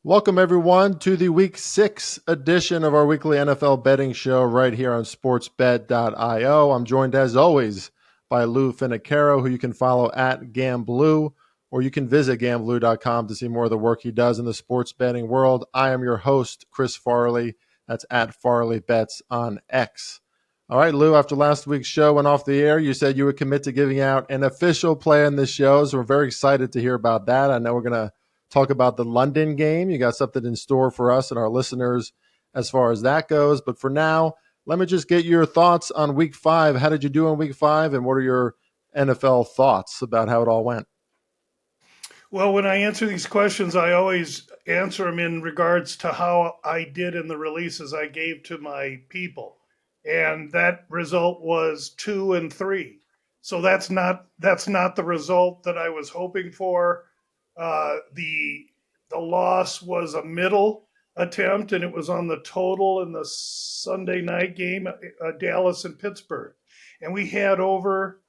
Welcome, everyone, to the Week 6 edition of our weekly NFL betting show right here on sportsbet.io. I'm joined, as always, by Lou Finicaro, who you can follow at Gamblue, or you can visit gamblue.com to see more of the work he does in the sports betting world. I am your host, Chris Farley. That's at Farley Bets on X. All right, Lou, after last week's show went off the air, you said you would commit to giving out an official play on this show, so we're very excited to hear about that. I know we're going to talk about the London game. You got something in store for us and our listeners as far as that goes. But for now, let me just get your thoughts on Week 5. How did you do in Week 5, and what are your NFL thoughts about how it all went? Well, when I answer these questions, I always answer them in regards to how I did in the releases I gave to my people. And that result was 2-3. So that's not the result that I was hoping for. The loss was a middle attempt, and it was on the total in the Sunday night game, Dallas and Pittsburgh. And we had over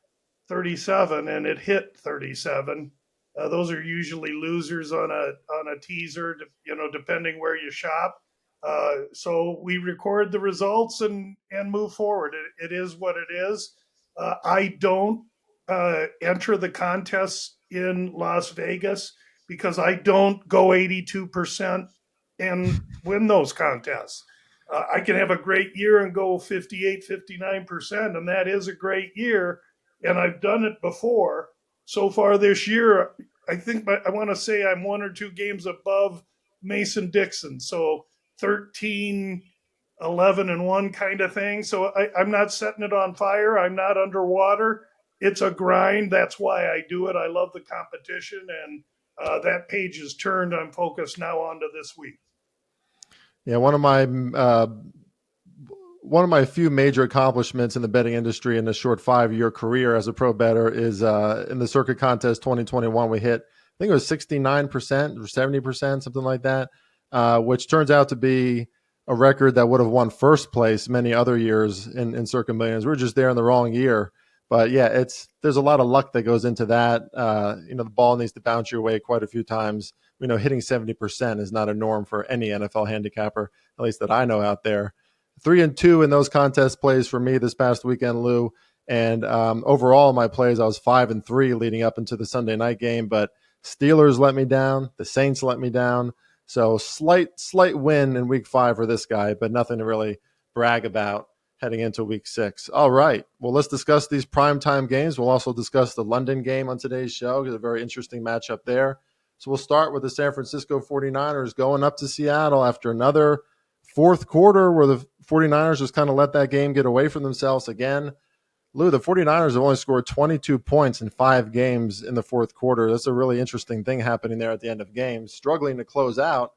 37, and it hit 37. Those are usually losers on a teaser, depending where you shop. So we record the results and move forward. It is what it is. I don't enter the contests in Las Vegas because I don't go 82% and win those contests. I can have a great year and go 58, 59%, and that is a great year. And I've done it before. So far this year, I think I want to say I'm one or two games above Mason Dixon. So 13, 11, and 1 kind of thing. So I'm not setting it on fire. I'm not underwater. It's a grind. That's why I do it. I love the competition, and that page is turned. I'm focused now onto this week. Yeah, one of my few major accomplishments in the betting industry in a short 5-year career as a pro bettor is in the Circuit Contest 2021. We hit, I think it was 69% or 70%, something like that, which turns out to be a record that would have won first place many other years in Circuit Millions. We were just there in the wrong year. But yeah, there's a lot of luck that goes into that. The ball needs to bounce your way quite a few times. We know hitting 70% is not a norm for any NFL handicapper, at least that I know out there. 3-2 in those contest plays for me this past weekend, Lou. And overall, my plays, I was 5-3 leading up into the Sunday night game. But Steelers let me down. The Saints let me down. So slight win in Week 5 for this guy, but nothing to really brag about heading into Week 6. All right. Well, let's discuss these primetime games. We'll also discuss the London game on today's show. It's a very interesting matchup there. So we'll start with the San Francisco 49ers going up to Seattle after another fourth quarter where the 49ers just kind of let that game get away from themselves again. Lou, the 49ers have only scored 22 points in 5 games in the fourth quarter. That's a really interesting thing happening there at the end of games, struggling to close out.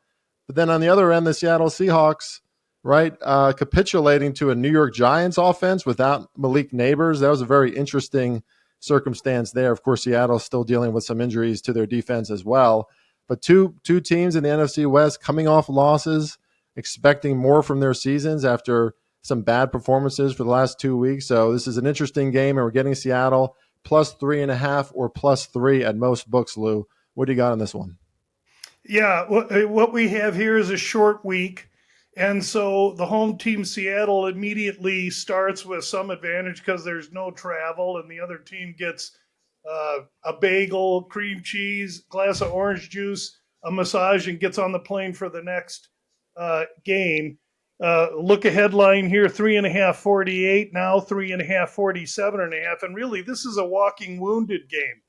But then on the other end, the Seattle Seahawks, right, capitulating to a New York Giants offense without Malik Neighbors. That was a very interesting circumstance there. Of course, Seattle's still dealing with some injuries to their defense as well. But two teams in the NFC West coming off losses, expecting more from their seasons after some bad performances for the last 2 weeks. So this is an interesting game, and we're getting Seattle plus 3.5 or plus 3 at most books, Lou. What do you got on this one? Yeah, what we have here is a short week. And so the home team, Seattle, immediately starts with some advantage because there's no travel, and the other team gets a bagel, cream cheese, glass of orange juice, a massage, and gets on the plane for the next game. Look a headline here, 3.5 48, now 3.5 47.5. And really, this is a walking wounded game.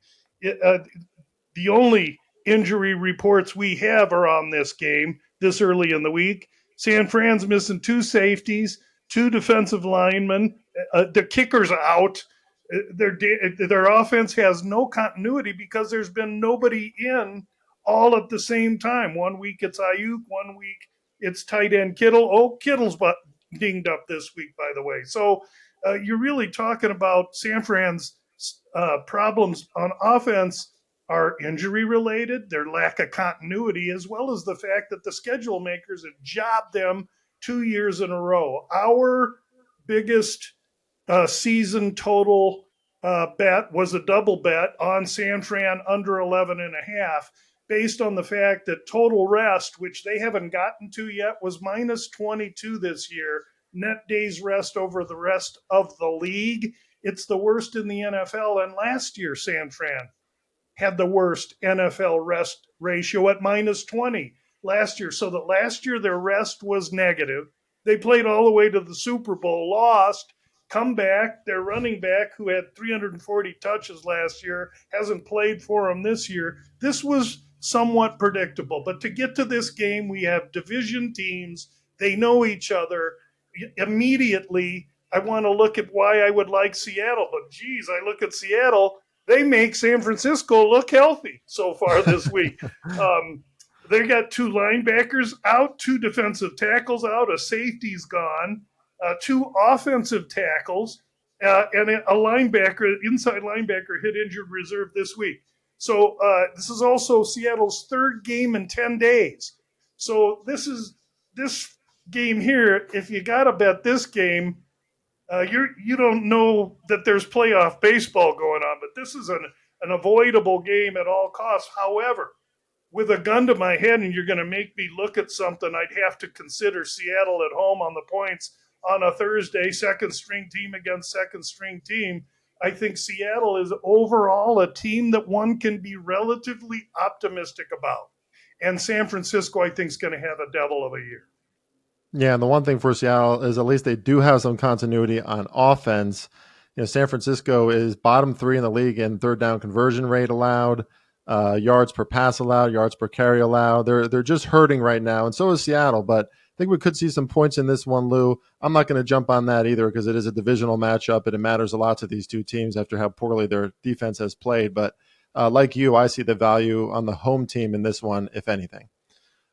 The only injury reports we have are on this game this early in the week. San Fran's missing 2 safeties, 2 defensive linemen. The kicker's out. Their offense has no continuity because there's been nobody in all at the same time. 1 week it's Ayuk, 1 week it's tight end Kittle. Oh, Kittle's dinged up this week, by the way. So you're really talking about San Fran's problems on offense are injury related, their lack of continuity, as well as the fact that the schedule makers have jobbed them 2 years in a row. Our biggest season total bet was a double bet on San Fran under 11.5. based on the fact that total rest, which they haven't gotten to yet, was minus 22 this year. Net days rest over the rest of the league. It's the worst in the NFL. And last year, San Fran had the worst NFL rest ratio at minus 20 last year. So that last year their rest was negative. They played all the way to the Super Bowl, lost, come back. Their running back, who had 340 touches last year, hasn't played for them this year. This was somewhat predictable. But to get to this game, we have division teams. They know each other. Immediately, I want to look at why I would like Seattle. But geez, I look at Seattle. They make San Francisco look healthy so far this week. They got 2 linebackers out, 2 defensive tackles out, a safety's gone, 2 offensive tackles, and a linebacker, inside linebacker, hit injured reserve this week. So this is also Seattle's 3rd game in 10 days. So this game here, if you got to bet this game, you don't know that there's playoff baseball going on, but this is an avoidable game at all costs. However, with a gun to my head and you're going to make me look at something, I'd have to consider Seattle at home on the points on a Thursday, second string team against second string team. I think Seattle is overall a team that one can be relatively optimistic about. And San Francisco, I think, is going to have a devil of a year. Yeah, and the one thing for Seattle is at least they do have some continuity on offense. San Francisco is bottom 3 in the league in third down conversion rate allowed, yards per pass allowed, yards per carry allowed. They're just hurting right now, and so is Seattle. But I think we could see some points in this one, Lou. I'm not going to jump on that either because it is a divisional matchup, and it matters a lot to these two teams after how poorly their defense has played. But like you, I see the value on the home team in this one, if anything.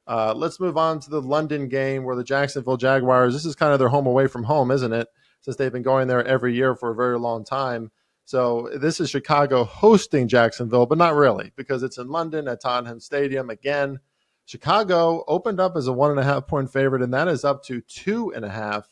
Let's move on to the London game where the Jacksonville Jaguars, this is kind of their home away from home, isn't it? Since they've been going there every year for a very long time. So this is Chicago hosting Jacksonville, but not really because it's in London at Tottenham Stadium. Again, Chicago opened up as a 1.5 point favorite, and that is up to 2.5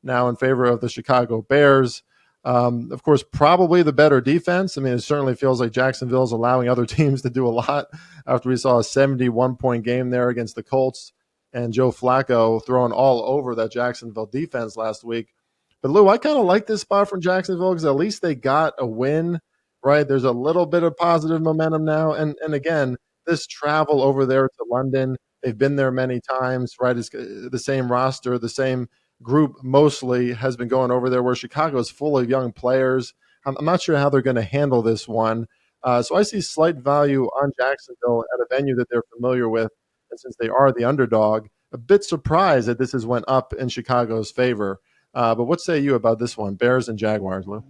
now in favor of the Chicago Bears. Of course, probably the better defense. I mean, it certainly feels like Jacksonville is allowing other teams to do a lot after we saw a 71-point game there against the Colts and Joe Flacco throwing all over that Jacksonville defense last week. But, Lou, I kind of like this spot from Jacksonville because at least they got a win, right? There's a little bit of positive momentum now. And again, this travel over there to London, they've been there many times, right? It's the same roster, the same group mostly has been going over there, where Chicago is full of young players. I'm not sure how they're going to handle this one. So I see slight value on Jacksonville at a venue that they're familiar with. And since they are the underdog, a bit surprised that this has went up in Chicago's favor. But what say you about this one, Bears and Jaguars, Lou?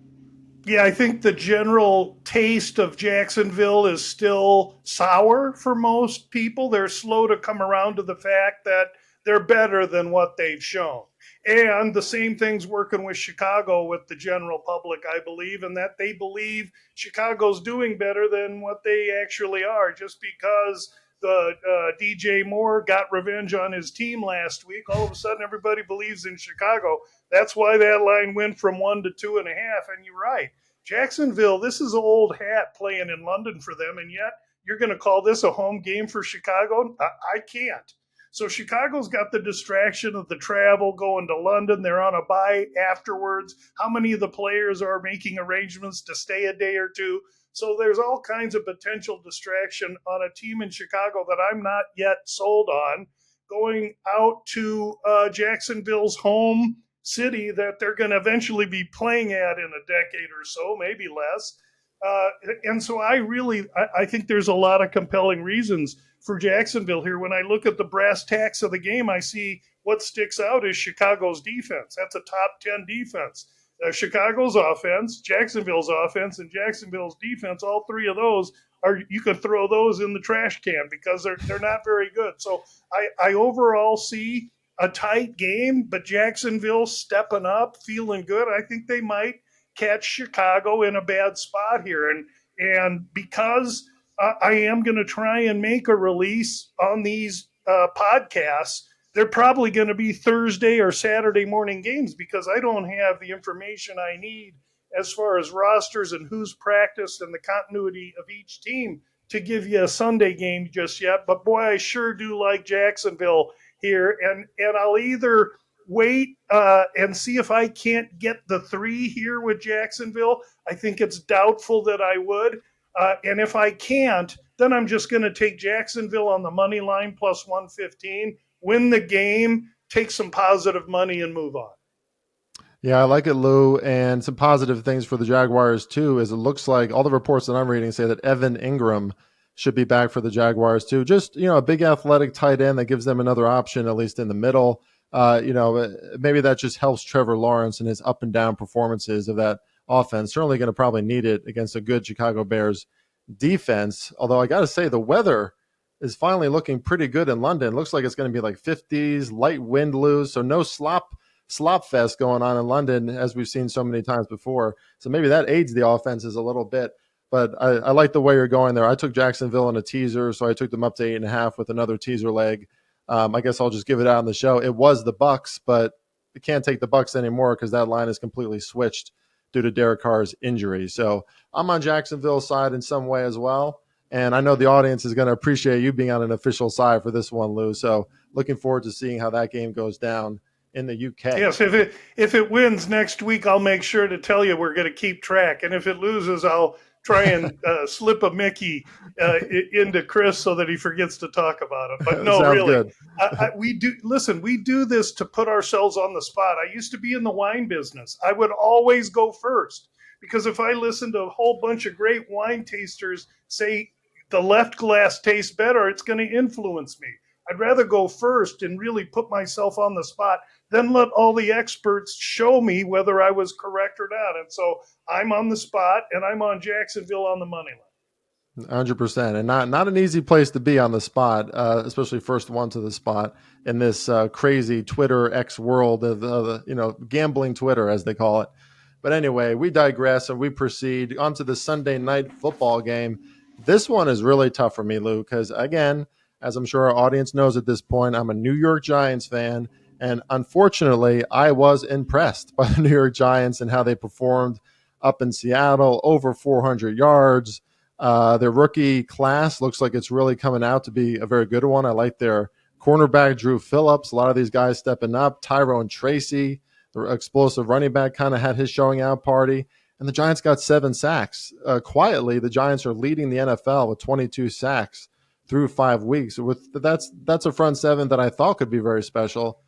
Yeah, I think the general taste of Jacksonville is still sour for most people. They're slow to come around to the fact that they're better than what they've shown. And the same thing's working with Chicago with the general public, I believe, and that they believe Chicago's doing better than what they actually are just because the DJ Moore got revenge on his team last week. All of a sudden, everybody believes in Chicago. That's why that line went from 1 to 2.5. And you're right. Jacksonville, this is old hat playing in London for them, and yet you're going to call this a home game for Chicago? I can't. So Chicago's got the distraction of the travel going to London. They're on a bye afterwards. How many of the players are making arrangements to stay a day or two? So there's all kinds of potential distraction on a team in Chicago that I'm not yet sold on, going out to Jacksonville's home city that they're going to eventually be playing at in a decade or so, maybe less. And so I think there's a lot of compelling reasons for Jacksonville here. When I look at the brass tacks of the game, I see what sticks out is Chicago's defense. That's a top 10 defense. Chicago's offense, Jacksonville's offense, and Jacksonville's defense, all three of those you can throw those in the trash can because they're not very good. So I overall see a tight game, but Jacksonville stepping up, feeling good. I think they might catch Chicago in a bad spot here. And because I am going to try and make a release on these podcasts, they're probably going to be Thursday or Saturday morning games because I don't have the information I need as far as rosters and who's practiced and the continuity of each team to give you a Sunday game just yet, but boy, I sure do like Jacksonville here, and I'll either wait and see if I can't get the 3 here with Jacksonville. I think it's doubtful that I would. And if I can't, then I'm just going to take Jacksonville on the money line plus 115, win the game, take some positive money, and move on. Yeah, I like it, Lou. And some positive things for the Jaguars, too, is it looks like all the reports that I'm reading say that Evan Ingram should be back for the Jaguars, too. Just, a big athletic tight end that gives them another option, at least in the middle. Maybe that just helps Trevor Lawrence and his up and down performances of that offense. Certainly going to probably need it against a good Chicago Bears defense. Although I got to say, the weather is finally looking pretty good in London. It looks like it's going to be like 50s, light wind, Lou. So no slop fest going on in London, as we've seen so many times before. So maybe that aids the offenses a little bit. But I like the way you're going there. I took Jacksonville in a teaser, so I took them up to 8.5 with another teaser leg. I guess I'll just give it out on the show. It was the Bucks, but you can't take the Bucks anymore because that line is completely switched due to Derek Carr's injury. So I'm on Jacksonville's side in some way as well. And I know the audience is going to appreciate you being on an official side for this one, Lou. So looking forward to seeing how that game goes down in the UK. Yes, if it wins next week, I'll make sure to tell you we're going to keep track. And if it loses, I'll try and slip a Mickey into Chris so that he forgets to talk about it. But no, really, we do this to put ourselves on the spot. I used to be in the wine business. I would always go first because if I listened to a whole bunch of great wine tasters say the left glass tastes better, it's going to influence me. I'd rather go first and really put myself on the spot than let all the experts show me whether I was correct or not. And so I'm on the spot, and I'm on Jacksonville on the money line. 100%, and not an easy place to be on the spot, especially first one to the spot in this crazy Twitter X world of gambling Twitter, as they call it. But anyway, we digress and we proceed onto the Sunday night football game. This one is really tough for me, Lou, because again, as I'm sure our audience knows at this point, I'm a New York Giants fan. And unfortunately, I was impressed by the New York Giants and how they performed up in Seattle, over 400 yards. Their rookie class looks like it's really coming out to be a very good one. I like their cornerback, Drew Phillips. A lot of these guys stepping up. Tyrone Tracy, the explosive running back, kind of had his showing out party. And the Giants got 7 sacks. Quietly, the Giants are leading the NFL with 22 sacks through 5 weeks. That's a front seven that I thought could be very special.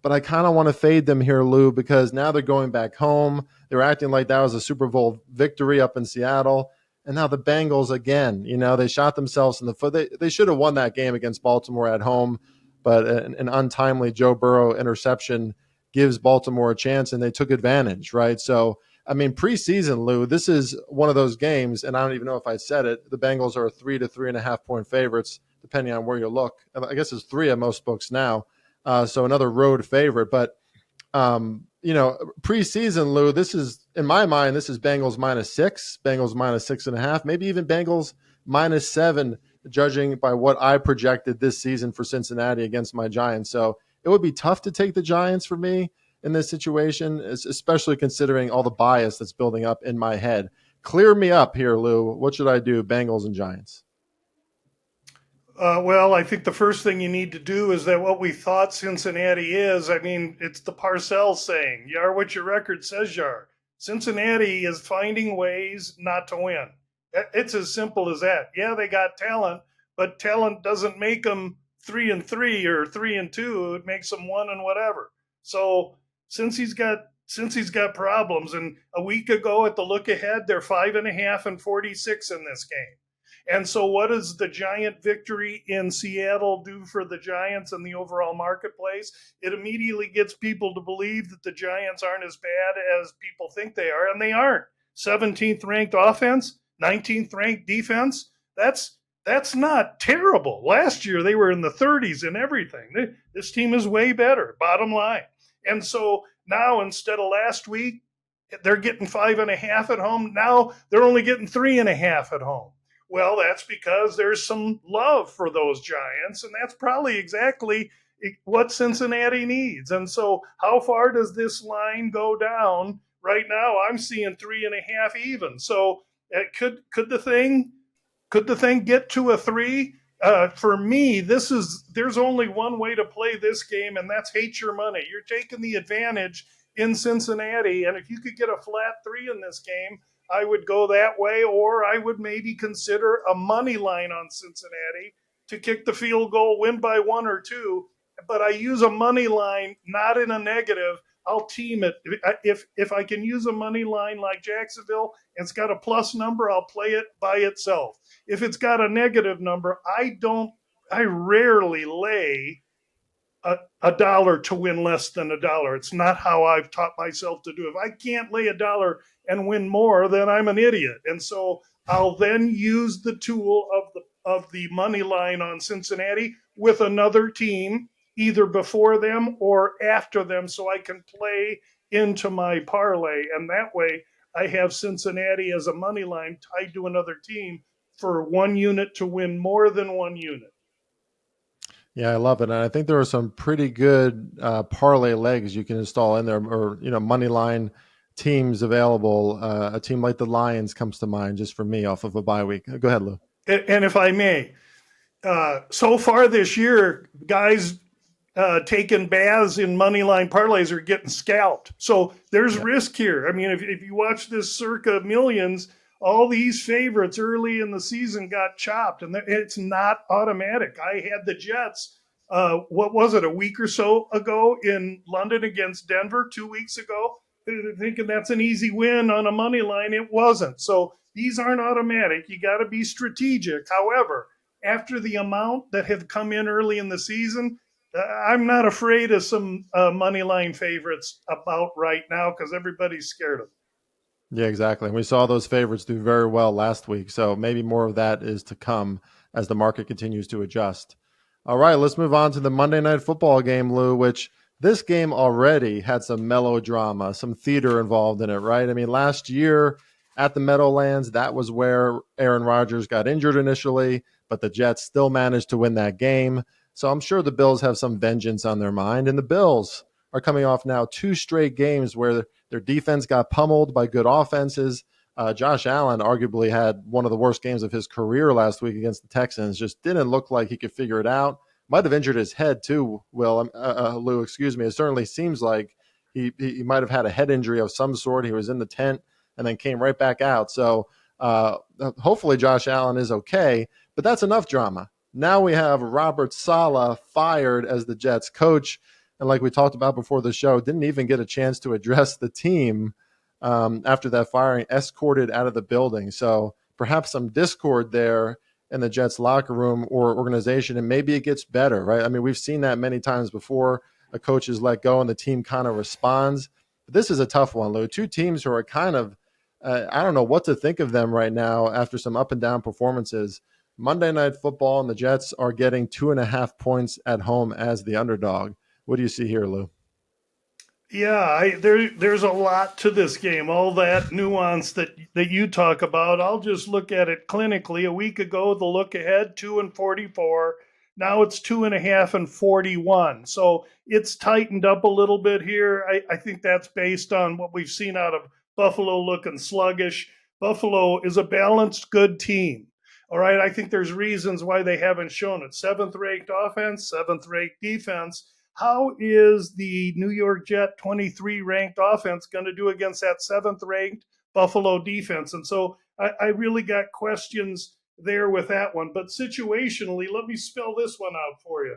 But I kind of want to fade them here, Lou, because now they're going back home. They're acting like that was a Super Bowl victory up in Seattle. And now the Bengals again, they shot themselves in the foot. They should have won that game against Baltimore at home, but an untimely Joe Burrow interception gives Baltimore a chance, and they took advantage, right? So, preseason, Lou, this is one of those games, and I don't even know if I said it. The Bengals are 3 to 3.5 point favorites, depending on where you look. I guess it's 3 at most books now. So another road favorite. But, preseason, Lou, this is, in my mind, this is Bengals -6, Bengals -6.5, maybe even Bengals -7, judging by what I projected this season for Cincinnati against my Giants. So it would be tough to take the Giants for me in this situation, especially considering all the bias that's building up in my head. Clear me up here, Lou. What should I do, Bengals and Giants? Well, I think the first thing you need to do is that what we thought Cincinnati is, it's the Parcells saying, you are what your record says you are. Cincinnati is finding ways not to win. It's as simple as that. Yeah, they got talent, but talent doesn't make them 3-3 or 3-2. It makes them 1 and whatever. So since he's got problems, and a week ago at the look ahead, they're 5.5 and 46 in this game. And so what does the Giant victory in Seattle do for the Giants and the overall marketplace? It immediately gets people to believe that the Giants aren't as bad as people think they are, and they aren't. 17th ranked offense, 19th ranked defense. That's not terrible. Last year they were in the 30s and everything. This team is way better, bottom line. And so now instead of last week, they're getting 5.5 at home. Now they're only getting 3.5 at home. Well, that's because there's some love for those Giants, and that's probably exactly what Cincinnati needs. And so how far does this line go down? Right now, I'm seeing 3.5 even. So could the thing Could the thing get to a 3? For me, there's only one way to play this game, and that's hate your money. You're taking the advantage in Cincinnati, and if you could get a flat 3 in this game, I would go that way, or I would maybe consider a money line on Cincinnati to kick the field goal, win by 1 or 2. But I use a money line not in a negative. I'll team it. If I can use a money line like Jacksonville, and it's got a plus number, I'll play it by itself. If it's got a negative number, I rarely lay a dollar to win less than a dollar. It's not how I've taught myself to do. If I can't lay a dollar and win more, then I'm an idiot. And so I'll then use the tool of the money line on Cincinnati with another team, either before them or after them, so I can play into my parlay. And that way I have Cincinnati as a money line tied to another team for 1 unit to win more than 1 unit. Yeah, I love it. And I think there are some pretty good parlay legs you can install in there, or money line teams available. A team like the Lions comes to mind just for me off of a bye week. Go ahead, Lou. And if I may, so far this year, guys taking baths in money line parlays are getting scalped. So there's risk here. I mean, if you watch this circa millions, all these favorites early in the season got chopped, and it's not automatic. I had the Jets, what was it, a week or so ago in London against Denver 2 weeks ago, thinking that's an easy win on a money line. It wasn't. So these aren't automatic. You got to be strategic. However, after the amount that have come in early in the season, I'm not afraid of some money line favorites about right now because everybody's scared of them. Yeah, exactly. And we saw those favorites do very well last week. So maybe more of that is to come as the market continues to adjust. All right, let's move on to the Monday Night Football game, Lou, which this game already had some melodrama, some theater involved in it, right? I mean, last year at the Meadowlands, that was where Aaron Rodgers got injured initially, but the Jets still managed to win that game. So I'm sure the Bills have some vengeance on their mind. And the Bills are coming off now 2 straight games where their defense got pummeled by good offenses. Josh Allen arguably had one of the worst games of his career last week against the Texans. Just didn't look like he could figure it out. Might have injured his head too, Lou, excuse me. It certainly seems like he might have had a head injury of some sort. He was in the tent and then came right back out. So hopefully Josh Allen is okay, but that's enough drama. Now we have Robert Saleh fired as the Jets coach. And like we talked about before the show, didn't even get a chance to address the team after that firing, escorted out of the building. So perhaps some discord there in the Jets locker room or organization, and maybe it gets better, right? I mean, we've seen that many times before. A coach is let go and the team kind of responds. But this is a tough one, Lou. 2 teams who are kind of, I don't know what to think of them right now after some up and down performances. Monday Night Football and the Jets are getting 2.5 points at home as the underdog. What do you see here, Lou? Yeah, there's a lot to this game. All that nuance that you talk about. I'll just look at it clinically. A week ago, the look ahead 2-44. Now it's 2.5-41. So it's tightened up a little bit here. I think that's based on what we've seen out of Buffalo looking sluggish. Buffalo is a balanced, good team. All right, I think there's reasons why they haven't shown it. 7th ranked offense, 7th ranked defense. How is the New York Jet 23 ranked offense going to do against that 7th ranked Buffalo defense? And so I really got questions there with that one. But situationally, let me spell this one out for you.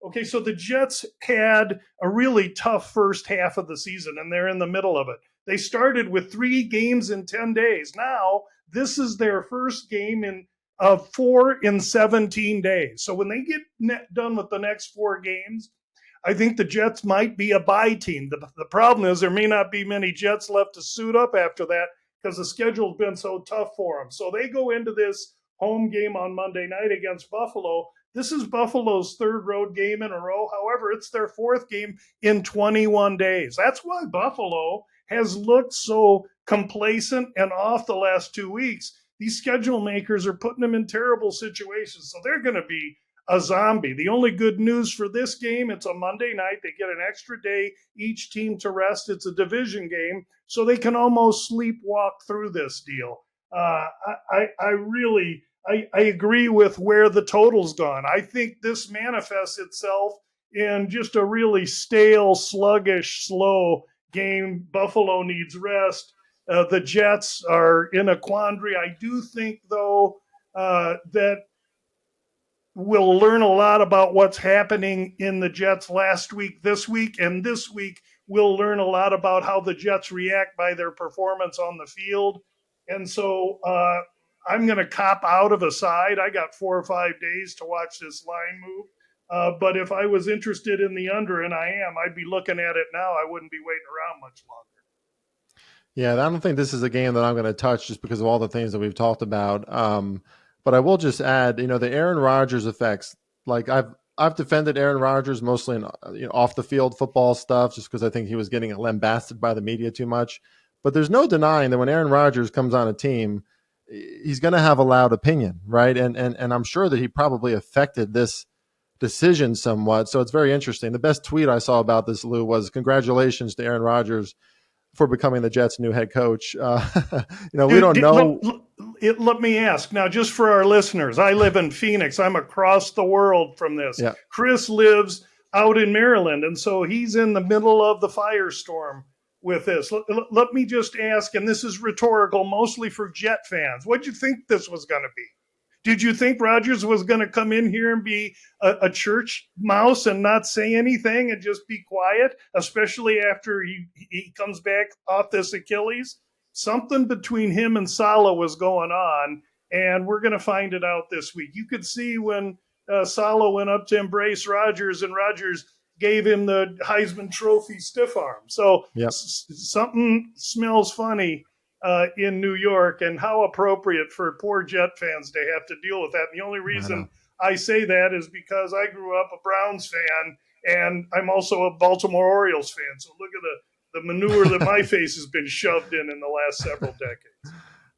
Okay, so the Jets had a really tough first half of the season, and they're in the middle of it. They started with 3 games in 10 days. Now, this is their first game in 4 in 17 days. So when they get done with the next 4 games, I think the Jets might be a bye team. The problem is there may not be many Jets left to suit up after that because the schedule's been so tough for them. So they go into this home game on Monday night against Buffalo. This is Buffalo's 3rd road game in a row. However, it's their 4th game in 21 days. That's why Buffalo has looked so complacent and off the last 2 weeks. These schedule makers are putting them in terrible situations. So they're going to be a zombie. The only good news for this game, it's a Monday night. They get an extra day, each team to rest. It's a division game, so they can almost sleepwalk through this deal. I really I agree with where the total's gone. I think this manifests itself in just a really stale, sluggish, slow game. Buffalo needs rest. The Jets are in a quandary. I do think, though, that we'll learn a lot about what's happening in the Jets last week, and this week we'll learn a lot about how the Jets react by their performance on the field. And so I'm going to cop out of a side. I got 4 or 5 days to watch this line move. But if I was interested in the under, and I am, I'd be looking at it now. I wouldn't be waiting around much longer. Yeah, I don't think this is a game that I'm going to touch just because of all the things that we've talked about. But I will just add, the Aaron Rodgers effects. Like I've defended Aaron Rodgers mostly in off the field football stuff, just because I think he was getting lambasted by the media too much. But there's no denying that when Aaron Rodgers comes on a team, he's going to have a loud opinion, right? And I'm sure that he probably affected this decision somewhat. So it's very interesting. The best tweet I saw about this, Lou, was congratulations to Aaron Rodgers for becoming the Jets' new head coach. We don't know. Let me ask now, just for our listeners. I live in Phoenix. I'm across the world from this. Yeah. Chris lives out in Maryland, and so he's in the middle of the firestorm with this. Let me just ask, and this is rhetorical, mostly for Jet fans. What did you think this was going to be? Did you think Rodgers was going to come in here and be a church mouse and not say anything and just be quiet, especially after he comes back off this Achilles? Something between him and Saleh was going on, and we're going to find it out this week. You could see when Saleh went up to embrace Rodgers, and Rodgers gave him the Heisman Trophy stiff arm. So Yep. Something smells funny in New York, and how appropriate for poor Jet fans to have to deal with that. And the only reason I say that is because I grew up a Browns fan, and I'm also a Baltimore Orioles fan. So look at the manure that my face has been shoved in the last several decades.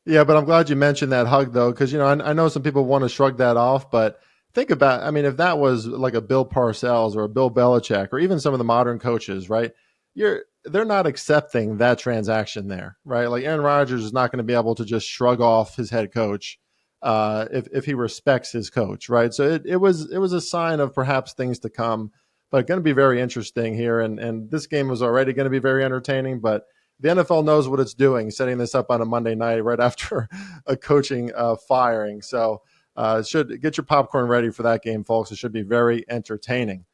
Yeah, but I'm glad you mentioned that hug, though, because, I know some people want to shrug that off, but think about, if that was like a Bill Parcells or a Bill Belichick or even some of the modern coaches, right? They're not accepting that transaction there, right? Like Aaron Rodgers is not going to be able to just shrug off his head coach if he respects his coach, right? So it was a sign of perhaps things to come, but going to be very interesting here. And this game was already going to be very entertaining, but the NFL knows what it's doing, setting this up on a Monday night right after a coaching firing. So should get your popcorn ready for that game, folks. It should be very entertaining.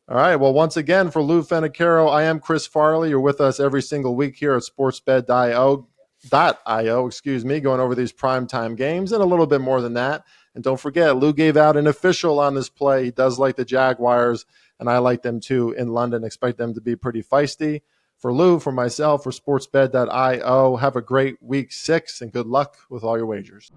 All right. Well, once again, for Lou Fenacaro, I am Chris Farley. You're with us every single week here at sportsbed.io, going over these primetime games and a little bit more than that. And don't forget, Lou gave out an official on this play. He does like the Jaguars, and I like them too in London. Expect them to be pretty feisty. For Lou, for myself, for sportsbed.io, have a great week 6 and good luck with all your wagers.